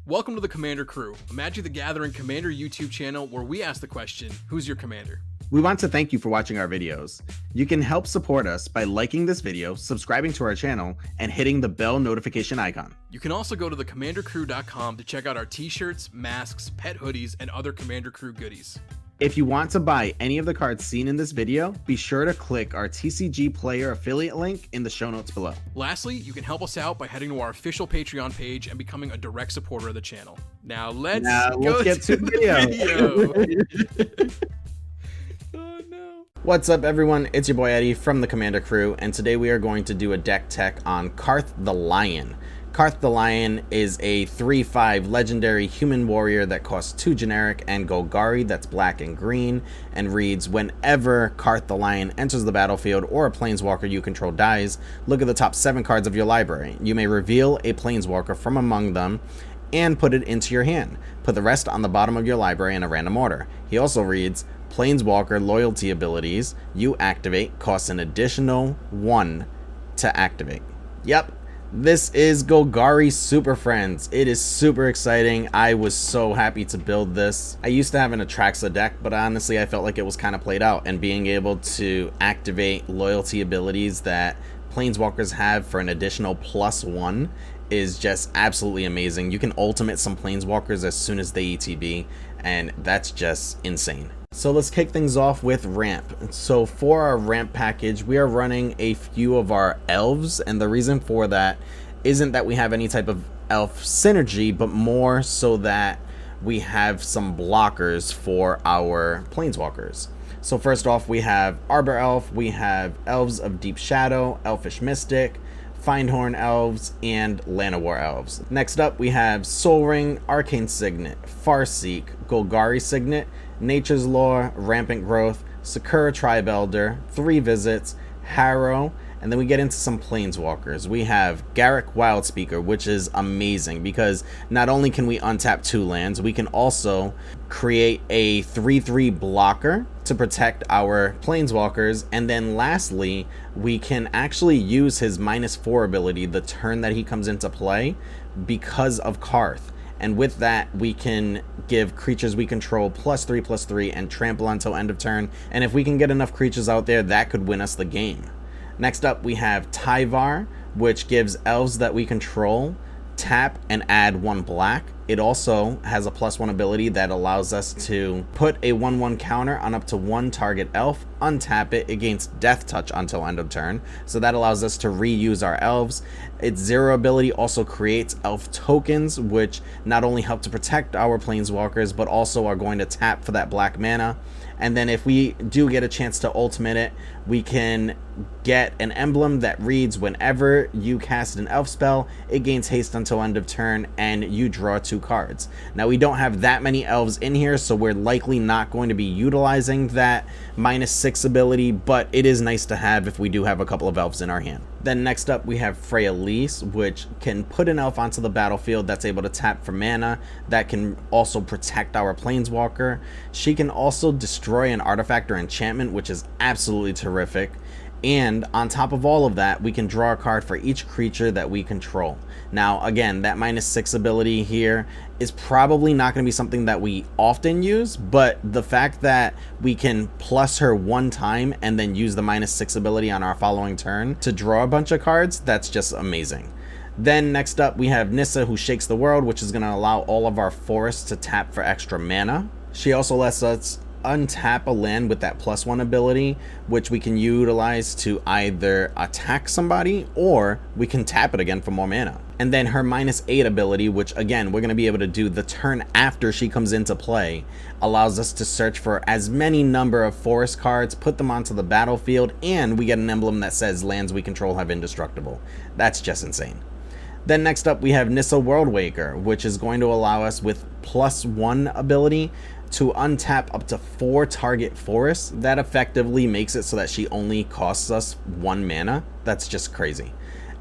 Welcome to the Commander Crew, a Magic the Gathering Commander YouTube channel where we ask the question, who's your commander? We want to thank you for watching our videos. You can help support us by liking this video, subscribing to our channel, and hitting the bell notification icon. You can also go to thecommandercrew.com to check out our t-shirts, masks, pet hoodies, and other Commander Crew goodies. If you want to buy any of the cards seen in this video, be sure to click our TCG Player affiliate link in the show notes below. Lastly, you can help us out by heading to our official Patreon page and becoming a direct supporter of the channel. Now let's get to the video. Oh no. What's up everyone, it's your boy Eddie from the Commander Crew, and today we are going to do a deck tech on Carth the Lion. Carth the Lion is a 3/5 legendary human warrior that costs 2 generic and Golgari, that's black and green, and reads, whenever Carth the Lion enters the battlefield or a planeswalker you control dies, look at the top 7 cards of your library. You may reveal a planeswalker from among them and put it into your hand. Put the rest on the bottom of your library in a random order. He also reads, Planeswalker loyalty abilities you activate costs an additional 1 to activate. Yep, this is Golgari Super Friends. It is super exciting. I was so happy to build this. I used to have an Atraxa deck, but honestly I felt like it was kind of played out, and being able to activate loyalty abilities that Planeswalkers have for an additional +1 is just absolutely amazing. You can ultimate some Planeswalkers as soon as they ETB, and that's just insane. So let's kick things off with ramp. So for our ramp package, we are running a few of our elves, and the reason for that isn't that we have any type of elf synergy, but more so that we have some blockers for our planeswalkers. So first off, we have Arbor Elf, we have Elves of Deep Shadow, Elfish Mystic, Findhorn Elves, and Llanowar Elves. Next up, we have Sol Ring, Arcane Signet, Farseek, Golgari Signet, Nature's Lore, Rampant Growth, Sakura Tribe Elder, 3 Visits, Harrow, and then we get into some planeswalkers. We have Garruk Wildspeaker, which is amazing because not only can we untap 2 lands, we can also create a 3/3 blocker to protect our planeswalkers, and then lastly, we can actually use his -4 ability the turn that he comes into play because of Carth. And with that, we can give creatures we control +3/+3 and trample until end of turn. And if we can get enough creatures out there, that could win us the game. Next up, we have Tyvar, which gives elves that we control tap and add 1 black. It also has a +1 ability that allows us to put a 1/1 counter on up to 1 target elf, untap it against Death Touch until end of turn. So that allows us to reuse our elves. Its 0 ability also creates elf tokens, which not only help to protect our planeswalkers, but also are going to tap for that black mana. And then if we do get a chance to ultimate it, we can get an emblem that reads, whenever you cast an elf spell, it gains haste until end of turn, and you draw 2 cards. Now we don't have that many elves in here, so we're likely not going to be utilizing that -6 ability, but it is nice to have if we do have a couple of elves in our hand. Then next up, we have Freyalise, which can put an elf onto the battlefield that's able to tap for mana, that can also protect our planeswalker. She can also destroy an artifact or enchantment, which is absolutely terrific. And on top of all of that, we can draw a card for each creature that we control. Now again, that -6 ability here is probably not going to be something that we often use, but the fact that we can plus her 1 time and then use the -6 ability on our following turn to draw a bunch of cards, that's just amazing. Then next up, we have Nissa, who shakes the world, which is going to allow all of our forests to tap for extra mana. She also lets us untap a land with that +1 ability, which we can utilize to either attack somebody or we can tap it again for more mana. And then her -8 ability, which again we're going to be able to do the turn after she comes into play, allows us to search for as many number of forest cards, put them onto the battlefield, and we get an emblem that says lands we control have indestructible. That's just insane. Then next up, we have Nissa Worldwaker, which is going to allow us with +1 ability to untap up to 4 target forests. That effectively makes it so that she only costs us 1 mana. That's just crazy.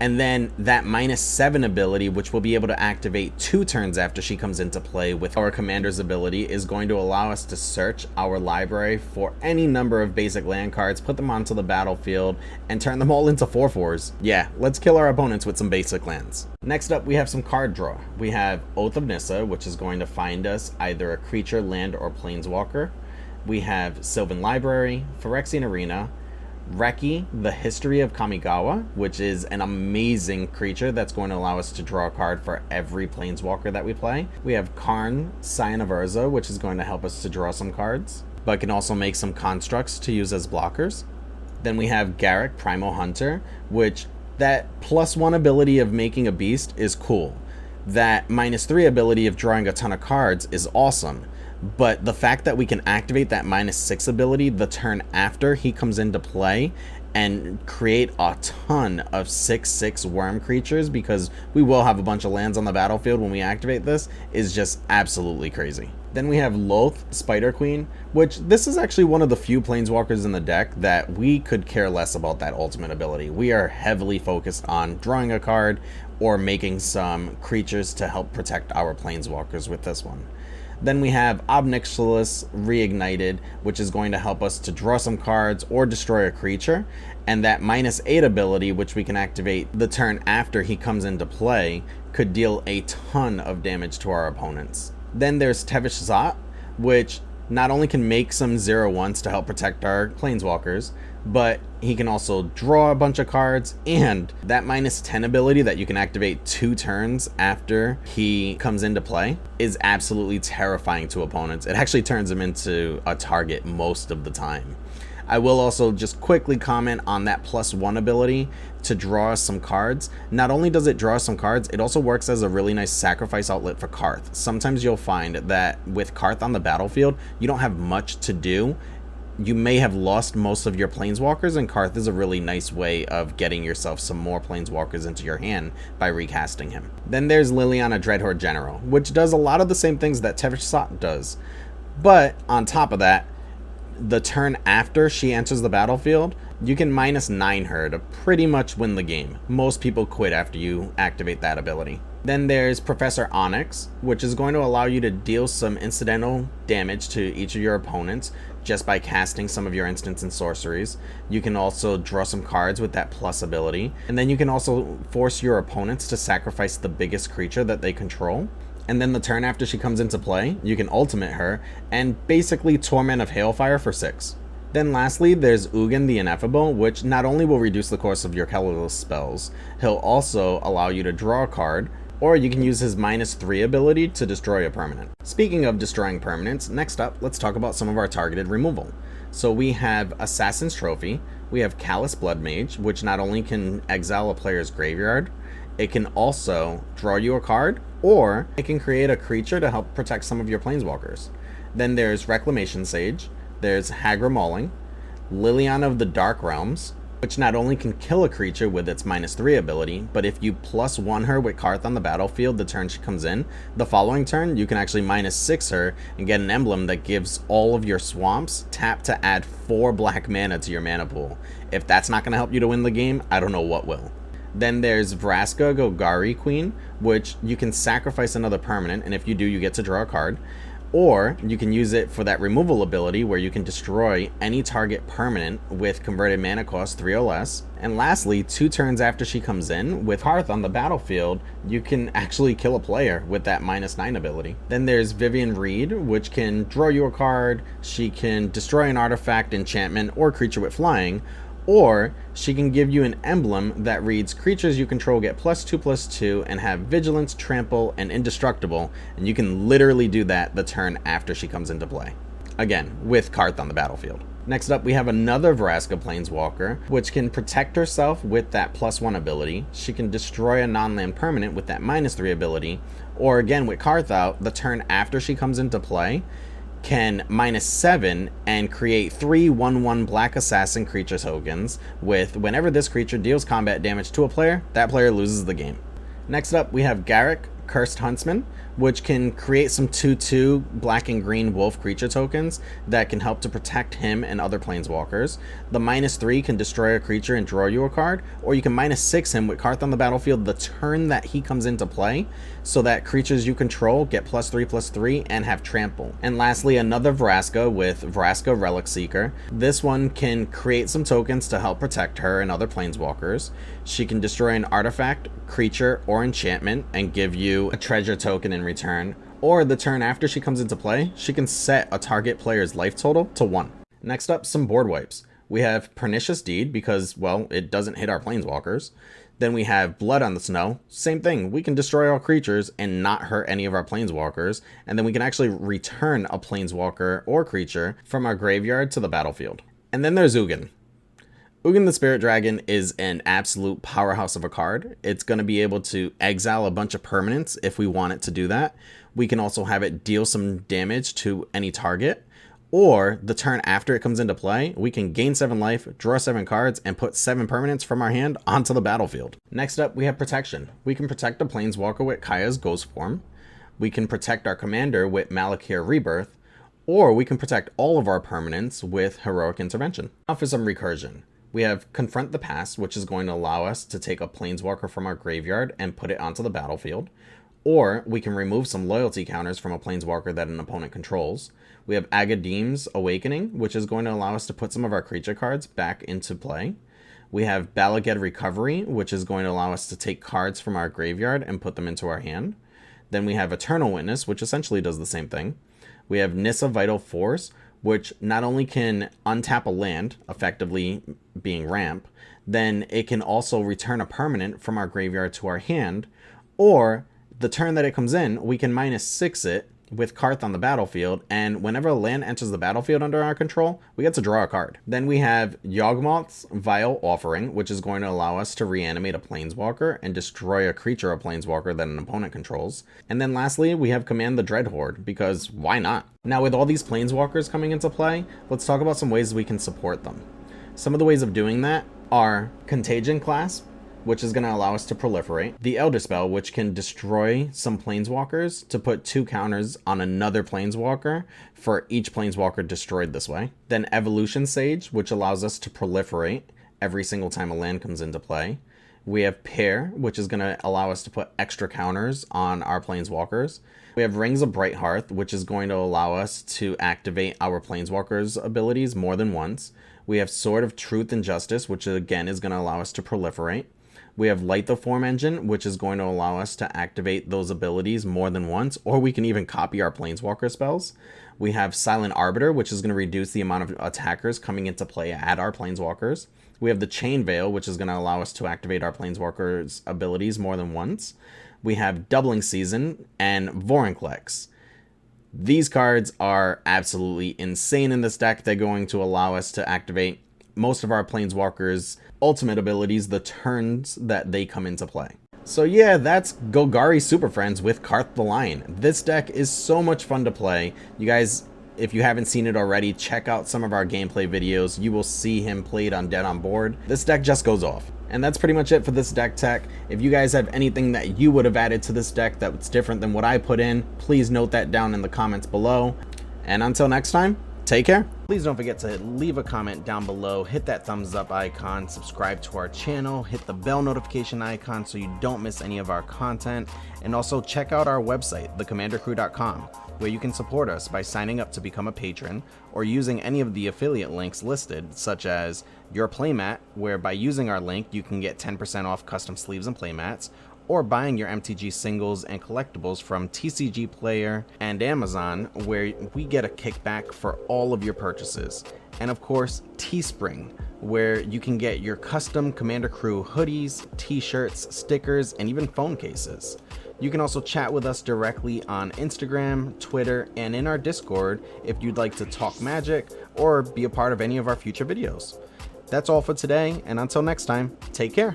And then that -7 ability, which we'll be able to activate 2 turns after she comes into play with our commander's ability, is going to allow us to search our library for any number of basic land cards, put them onto the battlefield, and turn them all into 4/4s. Yeah, let's kill our opponents with some basic lands. Next up, we have some card draw. We have Oath of Nissa, which is going to find us either a creature, land, or planeswalker. We have Sylvan Library, Phyrexian Arena, Reki, the History of Kamigawa, which is an amazing creature that's going to allow us to draw a card for every planeswalker that we play. We have Karn, Scion of Urza, which is going to help us to draw some cards, but can also make some constructs to use as blockers. Then we have Garruk, Primal Hunter, which that +1 ability of making a beast is cool. That -3 ability of drawing a ton of cards is awesome. But the fact that we can activate that -6 ability the turn after he comes into play and create a ton of 6/6 worm creatures, because we will have a bunch of lands on the battlefield when we activate this, is just absolutely crazy. Then we have Loth, Spider Queen, which this is actually one of the few planeswalkers in the deck that we could care less about that ultimate ability. We are heavily focused on drawing a card or making some creatures to help protect our planeswalkers with this one. Then we have Ob Nixilis Reignited, which is going to help us to draw some cards or destroy a creature. And that -8 ability, which we can activate the turn after he comes into play, could deal a ton of damage to our opponents. Then there's Tevesh Szat, which not only can make some 0/1s to help protect our planeswalkers, but he can also draw a bunch of cards, and that -10 ability that you can activate 2 turns after he comes into play is absolutely terrifying to opponents. It actually turns them into a target most of the time. I will also just quickly comment on that +1 ability to draw some cards. Not only does it draw some cards, it also works as a really nice sacrifice outlet for Carth. Sometimes you'll find that with Carth on the battlefield, you don't have much to do. You may have lost most of your planeswalkers, and Carth is a really nice way of getting yourself some more planeswalkers into your hand by recasting him. Then there's Liliana Dreadhorde General, which does a lot of the same things that Tevesh Szat does. But on top of that, the turn after she enters the battlefield, you can -9 her to pretty much win the game. Most people quit after you activate that ability. Then there's Professor Onyx, which is going to allow you to deal some incidental damage to each of your opponents just by casting some of your instants and sorceries. You can also draw some cards with that plus ability. And then you can also force your opponents to sacrifice the biggest creature that they control. And then the turn after she comes into play, you can ultimate her and basically Torment of Hailfire for 6. Then lastly, there's Ugin the Ineffable, which not only will reduce the cost of your colorless spells, he'll also allow you to draw a card, or you can use his -3 ability to destroy a permanent. Speaking of destroying permanents, next up, let's talk about some of our targeted removal. So we have Assassin's Trophy, we have Callous Blood Mage, which not only can exile a player's graveyard, it can also draw you a card, or it can create a creature to help protect some of your planeswalkers. Then there's Reclamation Sage, there's Hagra Mauling, Liliana of the Dark Realms, which not only can kill a creature with its -3 ability, but if you +1 her with Carth on the battlefield the turn she comes in, the following turn you can actually -6 her and get an emblem that gives all of your swamps tap to add 4 black mana to your mana pool. If that's not going to help you to win the game, I don't know what will. Then there's Vraska Golgari Queen, which you can sacrifice another permanent, and if you do, you get to draw a card. Or you can use it for that removal ability where you can destroy any target permanent with converted mana cost 3 or less. And lastly, 2 turns after she comes in, with Carth on the battlefield, you can actually kill a player with that -9 ability. Then there's Vivian Reed, which can draw you a card, she can destroy an artifact, enchantment, or creature with flying, or she can give you an emblem that reads creatures you control get +2/+2 and have vigilance, trample, and indestructible, and you can literally do that the turn after she comes into play. Again, with Carth on the battlefield. Next up, we have another Vraska Planeswalker, which can protect herself with that +1 ability. She can destroy a non-land permanent with that -3 ability, or again with Carth out, the turn after she comes into play, can -7 and create 3 1/1 Black Assassin creature tokens with whenever this creature deals combat damage to a player, that player loses the game. Next up, we have Garruk, Cursed Huntsman, which can create some 2/2 black and green wolf creature tokens that can help to protect him and other planeswalkers. The -3 can destroy a creature and draw you a card, or you can -6 him with Carth on the battlefield the turn that he comes into play, so that creatures you control get +3/+3 and have trample. And lastly, another Vraska with Vraska Relic Seeker. This one can create some tokens to help protect her and other planeswalkers. She can destroy an artifact, creature, or enchantment and give you a treasure token in return, or the turn after she comes into play, she can set a target player's life total to 1. Next up, some board wipes. We have Pernicious Deed because, well, it doesn't hit our planeswalkers. Then we have Blood on the Snow. Same thing, we can destroy all creatures and not hurt any of our planeswalkers, and then we can actually return a planeswalker or creature from our graveyard to the battlefield. And then there's Ugin. Ugin the Spirit Dragon is an absolute powerhouse of a card. It's going to be able to exile a bunch of permanents if we want it to do that. We can also have it deal some damage to any target, or the turn after it comes into play, we can gain 7 life, draw 7 cards, and put 7 permanents from our hand onto the battlefield. Next up, we have Protection. We can protect a planeswalker with Kaya's Ghost Form. We can protect our commander with Malakir Rebirth, or we can protect all of our permanents with Heroic Intervention. Now for some Recursion. We have Confront the Past, which is going to allow us to take a planeswalker from our graveyard and put it onto the battlefield. Or we can remove some loyalty counters from a planeswalker that an opponent controls. We have Agadim's Awakening, which is going to allow us to put some of our creature cards back into play. We have Balaged Recovery, which is going to allow us to take cards from our graveyard and put them into our hand. Then we have Eternal Witness, which essentially does the same thing. We have Nissa Vital Force, which not only can untap a land, effectively being ramp, then it can also return a permanent from our graveyard to our hand, or the turn that it comes in, we can -6 it with Carth on the battlefield, and whenever a land enters the battlefield under our control, we get to draw a card. Then we have Yawgmoth's Vile Offering, which is going to allow us to reanimate a planeswalker and destroy a creature or planeswalker that an opponent controls. And then lastly, we have Command the Dreadhorde, because why not? Now with all these planeswalkers coming into play, let's talk about some ways we can support them. Some of the ways of doing that are Contagion Clasp, which is going to allow us to proliferate. The Elder Spell, which can destroy some planeswalkers to put 2 counters on another planeswalker for each planeswalker destroyed this way. Then Evolution Sage, which allows us to proliferate every single time a land comes into play. We have Pair, which is going to allow us to put extra counters on our planeswalkers. We have Rings of Brighthearth, which is going to allow us to activate our planeswalkers' abilities more than once. We have Sword of Truth and Justice, which again is going to allow us to proliferate. We have Light the Form Engine, which is going to allow us to activate those abilities more than once, or we can even copy our planeswalker spells. We have Silent Arbiter, which is going to reduce the amount of attackers coming into play at our planeswalkers. We have the Chain Veil, which is going to allow us to activate our planeswalkers' abilities more than once. We have Doubling Season and Vorinclex. These cards are absolutely insane in this deck. They're going to allow us to activate most of our planeswalkers' ultimate abilities the turns that they come into play. So yeah, that's Golgari Super Friends with Carth the Lion. This deck is so much fun to play. You guys, if you haven't seen it already, check out some of our gameplay videos. You will see him played on Dead on Board. This deck just goes off. And that's pretty much it for this deck tech. If you guys have anything that you would have added to this deck that's different than what I put in, please note that down in the comments below. And until next time, take care. Please don't forget to leave a comment down below, hit that thumbs up icon, subscribe to our channel, hit the bell notification icon so you don't miss any of our content, and also check out our website, thecommandercrew.com, where you can support us by signing up to become a patron or using any of the affiliate links listed, such as Your Playmat, where by using our link you can get 10% off custom sleeves and playmats, or buying your MTG singles and collectibles from TCG Player and Amazon, where we get a kickback for all of your purchases. And of course, Teespring, where you can get your custom Commander Crew hoodies, t-shirts, stickers, and even phone cases. You can also chat with us directly on Instagram, Twitter, and in our Discord if you'd like to talk Magic or be a part of any of our future videos. That's all for today, and until next time, take care.